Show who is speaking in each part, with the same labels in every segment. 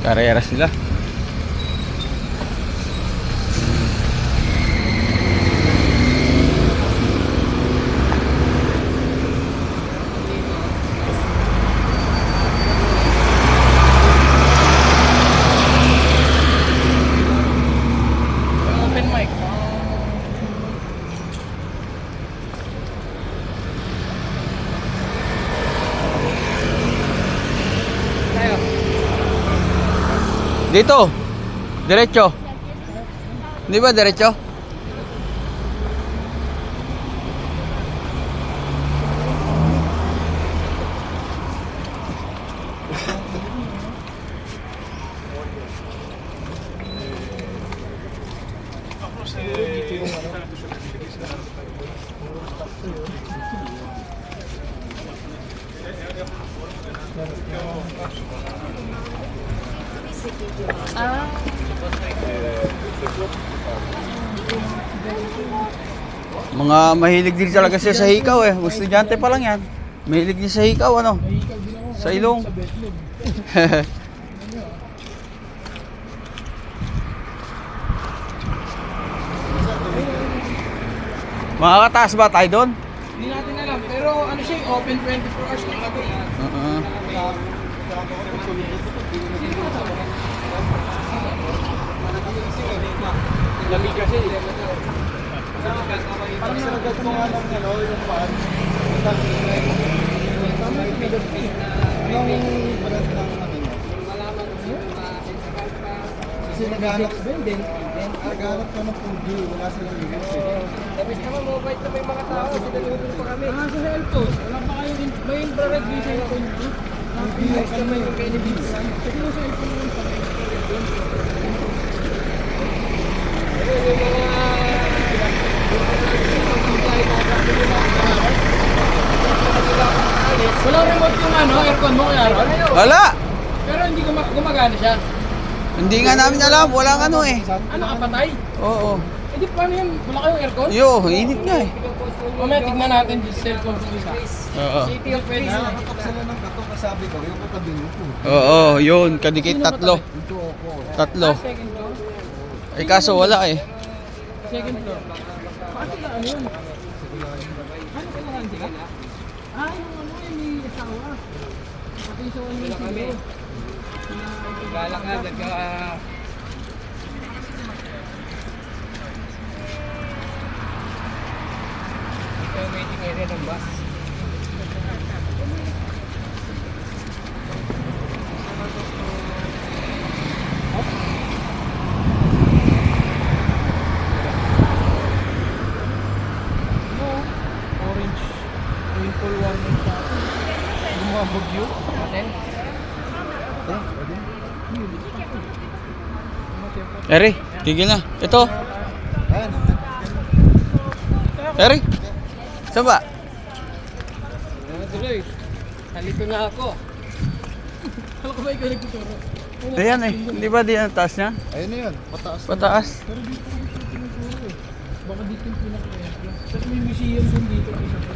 Speaker 1: Karera sila.
Speaker 2: Open mic. Tayo.
Speaker 1: Dito. Diretso. Di ba diretso? Mga mahilig din talaga siya sa hikaw eh. Estudyante pa lang yan. Mahilig din sa hikaw ano. Sa ilong. Makakataas ba tayo doon?
Speaker 2: Hindi natin alam, pero ano siya, open 24 hours lang ako. Lamig kasi.
Speaker 3: Parang sinagat ko nga lang yung paan. Yung brand ng ano nyo. Kasi naghanap ka ng food, wala silang limits eh.
Speaker 2: Tapos naman, mobile na may mga tao, sinalubong pa kami. Sa Eltos, wala pa kayo, may infrared visa yung food. Guys naman yung benefits. Kasi yung sa Eltos naman pa rin. Yung mga... Wala remote yung ano, aircon mo kaya ron?
Speaker 1: Wala.
Speaker 2: Pero hindi gumagana siya.
Speaker 1: Hindi nga namin alam. Walang ano eh.
Speaker 2: Ano, kapatay?
Speaker 1: Oo.
Speaker 2: Eh di paano yan? Wala kayong aircon?
Speaker 1: Yo, init nga eh.
Speaker 2: Mamaya tignan natin yung cellphone ko isa.
Speaker 1: Oo.
Speaker 2: City of Pwede na.
Speaker 3: Nakakatok sila ng kato kasabi ko, yung katabi mo po.
Speaker 1: Oo, yun. Kadikit tatlo.
Speaker 3: Ito ako.
Speaker 1: Tatlo.
Speaker 2: Second floor.
Speaker 1: Eh kaso wala eh.
Speaker 2: Second floor. Paano sila ano yun? Ano kailangan sila? Yung ano may asawa. Pati yung sawa nyo kami. Galakad, ito yung waiting area ng bus. Orange. Rainfall warning sa atin. Yung mga bagyo. Natin.
Speaker 1: Eri, tigil na. Ito.
Speaker 3: Ayan.
Speaker 1: Eri. Saan ba?
Speaker 2: Tuloy. Halito na ako. Alam ko ba ikaw nagtuturo?
Speaker 1: Ayan eh. Di ba di ang taas niya?
Speaker 3: Ayun na yun, pataas.
Speaker 1: Pataas.
Speaker 2: Pero dito ko dito tinuturo eh. Baka dito yung pinaka-area. Tapos may museum din dito. Isa pa.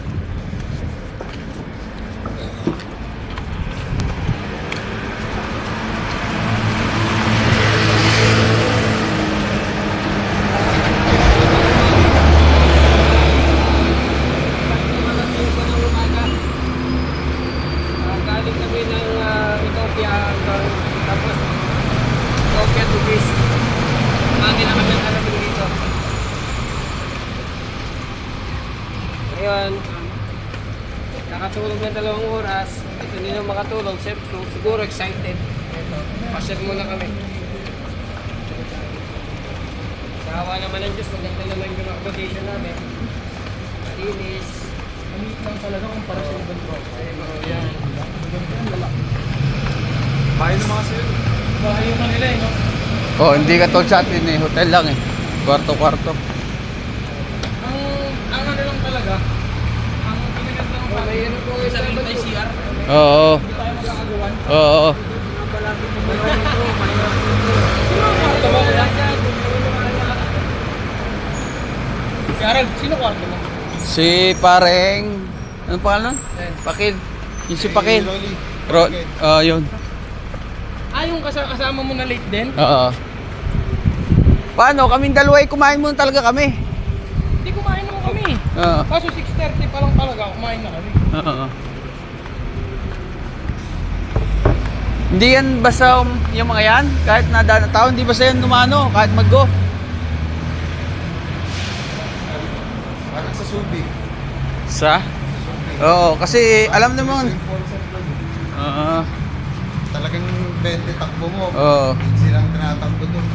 Speaker 2: Galing kami ng Ethiopia tapos Ethiopia to Greece. Mami na kami narating dito. Ngayon, nakatulog na 2 oras. Ito hindi na makatulog. Siguro excited. Pasyal muna kami. Sa awa naman ng Diyos, maganda naman yung accommodation namin. Malinis. Maliit lang talaga kumpara sa ibang truck. Yan.
Speaker 3: Bahay ng mga sila.
Speaker 2: Bahay yung kanila eh, no?
Speaker 1: Oh, hindi ka to sa atin eh. Hotel lang eh. Kwarto-kwarto.
Speaker 2: Ang ano lang talaga, ang pinaganda ng bahay, ano po yung sarili tayo CR?
Speaker 1: Oo.
Speaker 2: Hindi tayo magkakagawan.
Speaker 1: Oo.
Speaker 2: Palagi po mo lang ito, mahirap po ito. Kwarto mo ko lang dyan. Si Arald, sino kwarto mo?
Speaker 1: Si pareng... Anong pangalan? Pakil. Yung si Pakil. Yun.
Speaker 2: Yung kasama mo na late din?
Speaker 1: Oo. Paano? Kaming dalawa ay kumain muna talaga kami.
Speaker 2: Hindi kumain naman kami.
Speaker 1: Oo.
Speaker 2: Kaso 6:30 pa lang talaga kumain na kami.
Speaker 1: Oo. Hindi yan basta yung mga yan, kahit nadaan na tao, hindi basta yan lumano, kahit mag-go.
Speaker 3: Parang sa Subic.
Speaker 1: Sa? Oo, kasi alam naman. Oo.
Speaker 3: Talagang 20 takbo mo.
Speaker 1: Oo.
Speaker 3: Silang tinatakbo doon.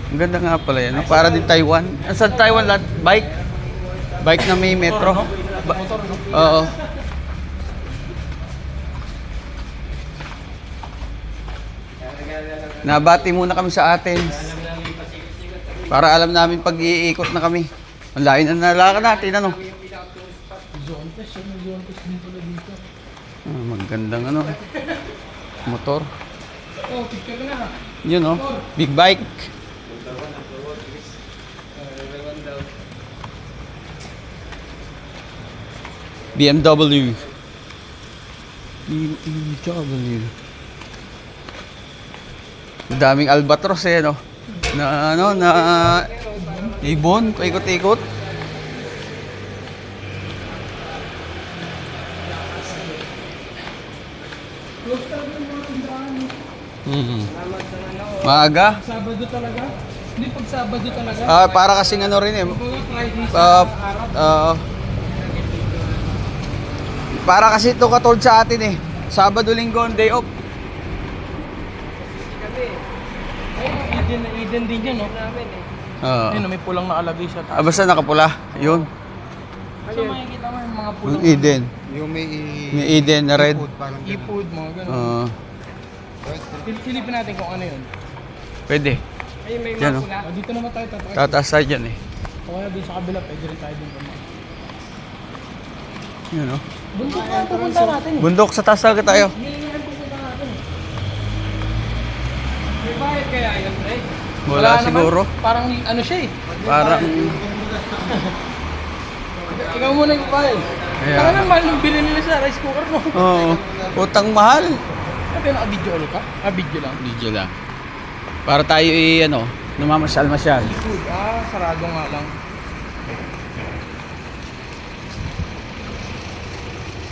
Speaker 1: Ang ganda nga pala yan, no? Para din Taiwan. Sa Taiwan lahat, bike. Bike na may metro. Oo. Nabati muna kami sa Athens. Para alam namin pag iikot na kami. Ang layo na nalakad natin, ano? Magandang ano. Motor.
Speaker 2: Oh, picture na ha.
Speaker 1: Yun, oh. Big bike. BMW. BMW. Daming albatros eh, no? Na ano, na ibon, paikot-ikot. Maaga.
Speaker 2: Sabado talaga? Hindi pag Sabado talaga?
Speaker 1: Para kasing ano rin eh.
Speaker 2: Mga Friday
Speaker 1: Ah,
Speaker 2: sa araw.
Speaker 1: Para kasi ito katulad sa atin eh. Sabado, Linggo, day off.
Speaker 2: Eden din yan, no? Ayun, may pulang nakalagay sa taas.
Speaker 1: Basta nakapula. Yun.
Speaker 2: So makikita mo yung mga pulang.
Speaker 1: Yung Eden.
Speaker 3: Yung may
Speaker 1: May Eden na red.
Speaker 3: food, parang ganun.
Speaker 2: Ipod, mga ganun.
Speaker 1: Uh,
Speaker 2: Silipin natin kung ano yun.
Speaker 1: pwede.
Speaker 2: Ayun, may
Speaker 1: Yan,
Speaker 2: mga
Speaker 1: oh.
Speaker 2: pula. Dito naman tayo tatay.
Speaker 1: Tataas tayo dyan eh.
Speaker 2: O kaya dun sa kabila, pwede rin tayo dun kumain.
Speaker 1: Yun oh.
Speaker 2: Bundok na ang pupunta natin eh.
Speaker 1: Bundok sa taas talaga tayo.
Speaker 2: Yun ang pupunta natin eh. May bayad kaya yun, Trey?
Speaker 1: Wala
Speaker 2: naman.
Speaker 1: siguro.
Speaker 2: Parang ano siya eh.
Speaker 1: Parang
Speaker 2: Ikaw muna yung bayad.
Speaker 1: Kaya-
Speaker 2: Taka na mahal yung bilhin nila sa rice cooker mo.
Speaker 1: oo. Utang mahal.
Speaker 2: Sabi naka-video ulit ka? Video lang.
Speaker 1: Video lang. Para tayo ano, namamasyal-masyal.
Speaker 2: Food, sarado nga lang.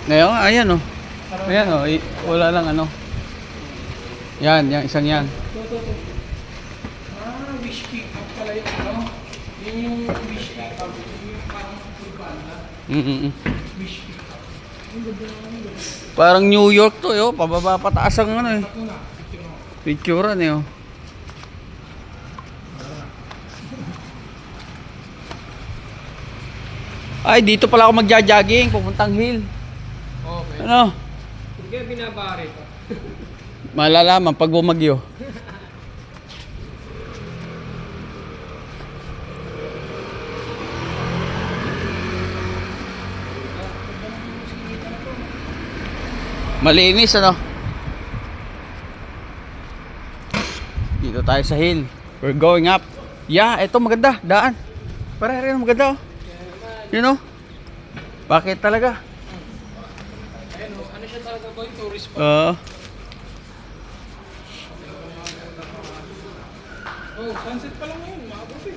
Speaker 1: Ngayon, ayan oh. Ayan oh, wala lang ano. Yan, yung isang yan.
Speaker 2: Wish pick up pala yung ano. Yun yung wish pick up. Yung parang food panda. Wish pick up.
Speaker 1: Parang New York to, yo. Pababa pataas ang ano eh.
Speaker 2: Ito na.
Speaker 1: Picturean eh, oh. Ay, dito pala ako magja-jogging, pupuntang hill.
Speaker 2: Okay.
Speaker 1: Ano?
Speaker 2: Hindi kaya binabari ko.
Speaker 1: Malalaman pag bumagyo. Malinis ano? Dito tayo sa hill. We're going up. Yeah, ito maganda, daan. Pare-pare maganda oh. You know? Bakit talaga?
Speaker 2: Ayun o, ano siya talaga boy? Tourist spot. Oh, sunset pa lang ngayon. Maabot eh.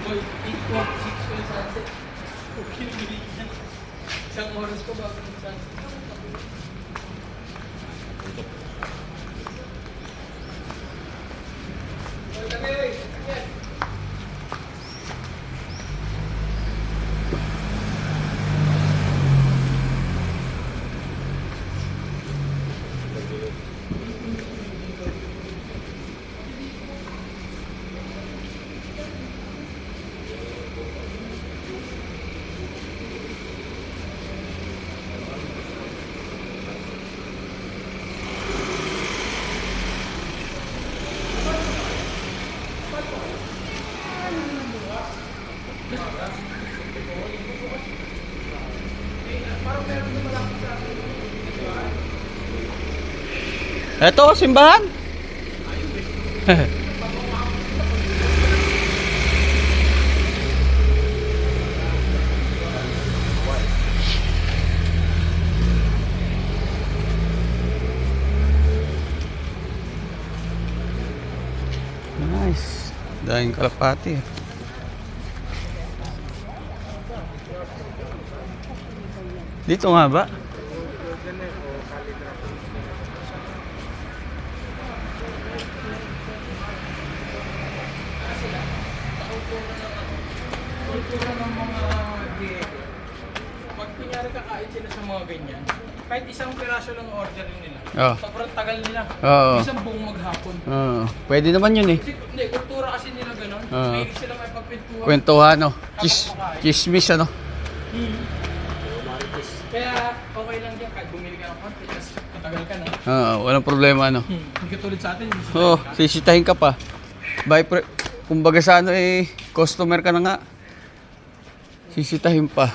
Speaker 2: Boy, 8:46 ko yung sunset. Okay, isang oras pa bago yung sunset.
Speaker 1: Ito, simbahan. Nice. Dahil kalapati. Dito nga ba?
Speaker 2: Kultura ng mga Griego. Pag kunyari kakain sila sa mga ganyan, kahit isang piraso lang order nila,
Speaker 1: Oh.
Speaker 2: sobrang tagal nila.
Speaker 1: Oo.
Speaker 2: Isang buong maghapon.
Speaker 1: Pwede naman yun eh.
Speaker 2: Kasi hindi, kultura kasi nila ganun.
Speaker 1: Oo.
Speaker 2: Mahilig sila may pagkwentuhan.
Speaker 1: Kwentuhan, no? Chismis, ano?
Speaker 2: Kaya okay lang yan kahit bumili ka ng konti, tapos matagal ka na.
Speaker 1: Walang problema, no?
Speaker 2: Hindi ka tulad sa atin.
Speaker 1: Oo, sisitahin ka pa. Kumbaga sa ano eh, customer ka na nga. Sisitahin pa.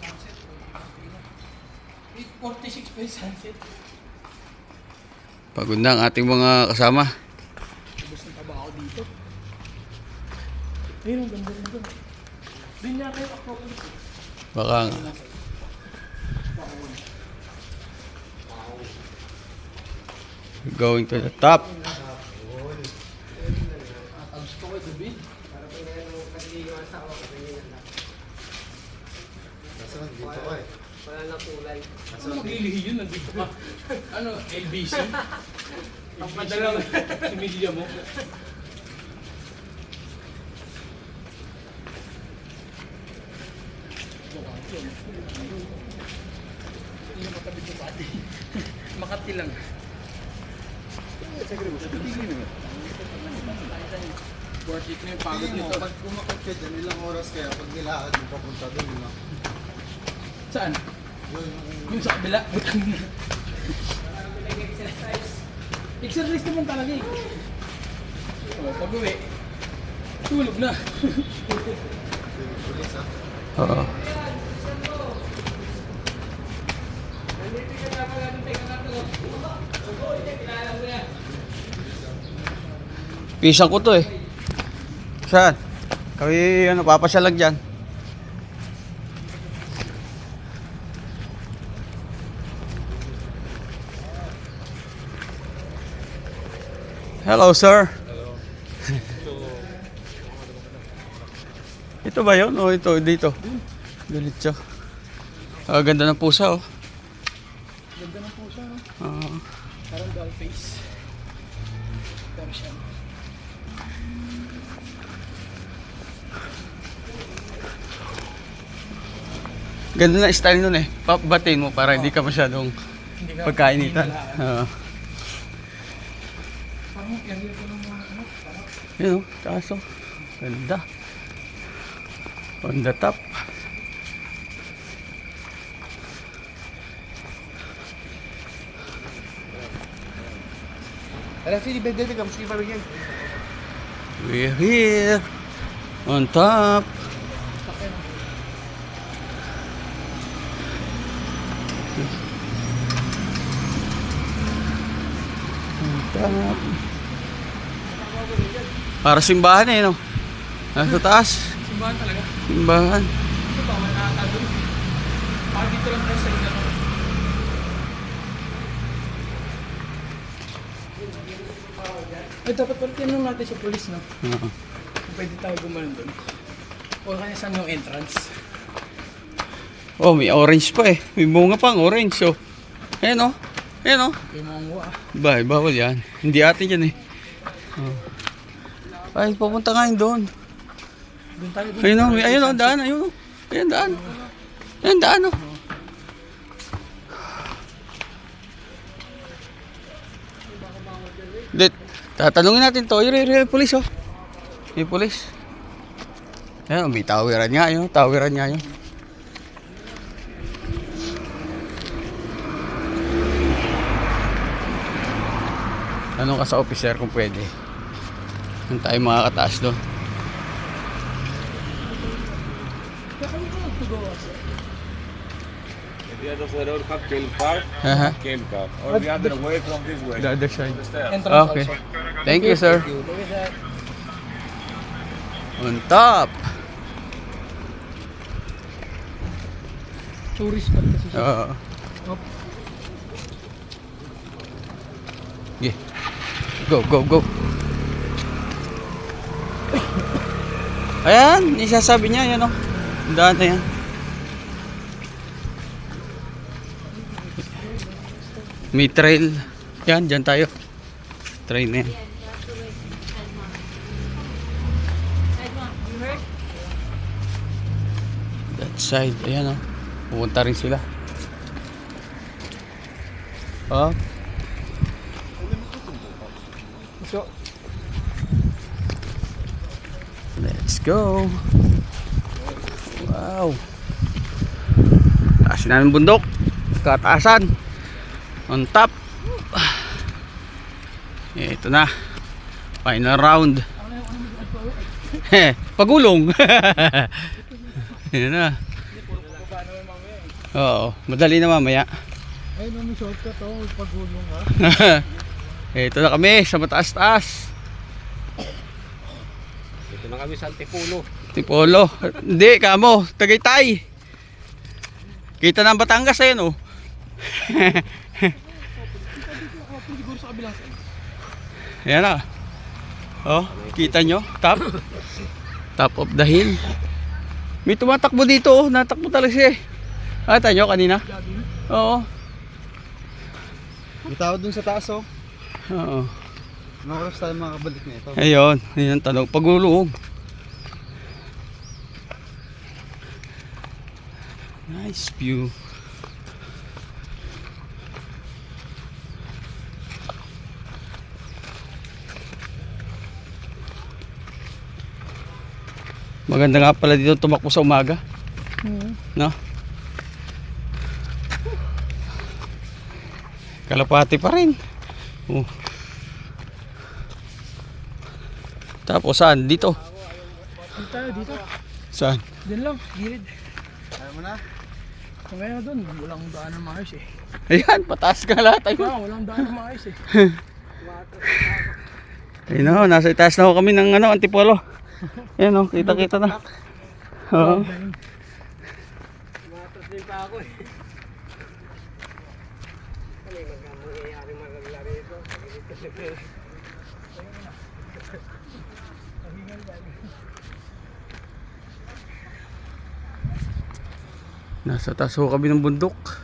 Speaker 2: Sunset. 8:46 pa yung sunset.
Speaker 1: Pagod na ang ating mga kasama.
Speaker 2: Ubus ng taba ako dito. Ayun, ang ganda rin doon. Doon niya kayo Acropolis.
Speaker 1: Baka nga. Going to the top.
Speaker 2: Gusto ko yung bid. Ano maglilihi yun? Nandito ka. Ano? LBC? Ang padala si media mo. Hindi na matabit sa pati. Makati lang. Worth it na yung pagod
Speaker 3: Tingin mo,
Speaker 2: nito.
Speaker 3: pag kumakot ka dyan, ilang oras kaya pag nilakad mo papunta doon, no?
Speaker 2: Saan?
Speaker 3: Yun,
Speaker 2: Yung sa kabila. Exercise naman talaga eh. Oh, pag uwi, tulog na.
Speaker 3: pulis ha.
Speaker 1: Oo. Pisang ko to eh. Saan? Kami ano, papasya lang dyan. Hello, sir. Hello. Ito ba yun? O ito, dito? Diretso. Ganda ng pusa, oh.
Speaker 2: Ganda ng pusa, no?
Speaker 1: Ah.
Speaker 2: Parang doll face. Persian.
Speaker 1: Ganda na style nun eh. Batin mo para hindi ka masyadong
Speaker 2: Hindi ka
Speaker 1: pagkainitan.
Speaker 2: hinihingalaan. Parang area ko ng mga ano.
Speaker 1: Yun oh, taas oh. Ganda. On the top. We're here. On top. On top. Para simbahan eh, no? Nasa taas.
Speaker 2: Simbahan talaga.
Speaker 1: Simbahan.
Speaker 2: Ito ba, wala ata doon. Parang dito lang tayo sa inyo. Ay, dapat pala tinanong natin sa police, no?
Speaker 1: Oo.
Speaker 2: Kung pwede tayo gumanon doon. O kanya saan yung entrance?
Speaker 1: Oh, may orange pa eh. May bunga pang orange. So, ayan oh. Ayan oh.
Speaker 2: Yung mga nguwa.
Speaker 1: Bawal yan. Hindi atin yan eh. Oh. Ay, papunta nga yun doon.
Speaker 2: Doon tayo doon.
Speaker 1: Ayun oh, ayun oh, daan, ayun oh. Ayan daan. Ayan daan oh. Tatanungin natin to. Yung police oh. Yung police. Ayan, may tawiran nga yun. Tawiran nga yun. Tanong ka sa officer kung pwede. Kung tayo makakataas doon.
Speaker 4: The other side road have Kel Park, Kel Park. Or the other way from this way.
Speaker 1: The other side.
Speaker 4: The stairs.
Speaker 2: Entrance
Speaker 1: Okay.
Speaker 2: also.
Speaker 1: Thank you, sir.
Speaker 2: Thank you, sir.
Speaker 1: On top.
Speaker 2: Tourist spot kasi siya.
Speaker 1: Oo.
Speaker 2: Hop.
Speaker 1: Okay. Go, go, go. Ayan, isasabi niya, yan o. Daan na yan. May trail. Yan, dyan tayo. Trail na yan. That side, ayan o. Pupunta rin sila. Oh.
Speaker 2: So,
Speaker 1: Let's go. Wow. Taas na ng bundok. Kataasan. On top. Ito na. Final round. Pagulong. Yan na. Oo. Madali na mamaya.
Speaker 3: Ay, may shortcut oh. Pagulong ha.
Speaker 1: Ito na kami sa mataas-taas.
Speaker 4: Ito na kami sa Antipolo.
Speaker 1: Tipolo. Hindi, kamo. Tagaytay. Kita ng Batangas ayun oh.
Speaker 2: siguro sa kabilang side.
Speaker 1: Ayan na. Oh, kita nyo? Top. Top of the hill. May tumatakbo dito oh. Natakbo talaga siya eh. Kita nyo kanina? Oo.
Speaker 3: May tao dun sa taas oh.
Speaker 1: Oo.
Speaker 3: Anong oras tayo makakabalik na ito?
Speaker 1: Ayun. Ayun ang tanong. Pagulong. Nice view. Maganda nga pala dito tumakbo sa umaga. No? Kalapati pa rin. Oh. Tapos saan? Dito.
Speaker 2: Dito tayo, dito.
Speaker 1: Saan?
Speaker 2: Diyan lang, gilid.
Speaker 3: Ayaw mo na?
Speaker 2: Kaya doon, walang daan ng maayos eh.
Speaker 1: Ayan, pataas ka lahat.
Speaker 2: Kaya walang daan ng maayos eh.
Speaker 1: Ayun na, nasa itaas na ho kami ng Antipolo. Ayan o, kita-kita na. Oo.
Speaker 2: Matas din pa ako eh. Ano yung mangyayari maglari ito?
Speaker 1: Nasa taas ho kami ng bundok.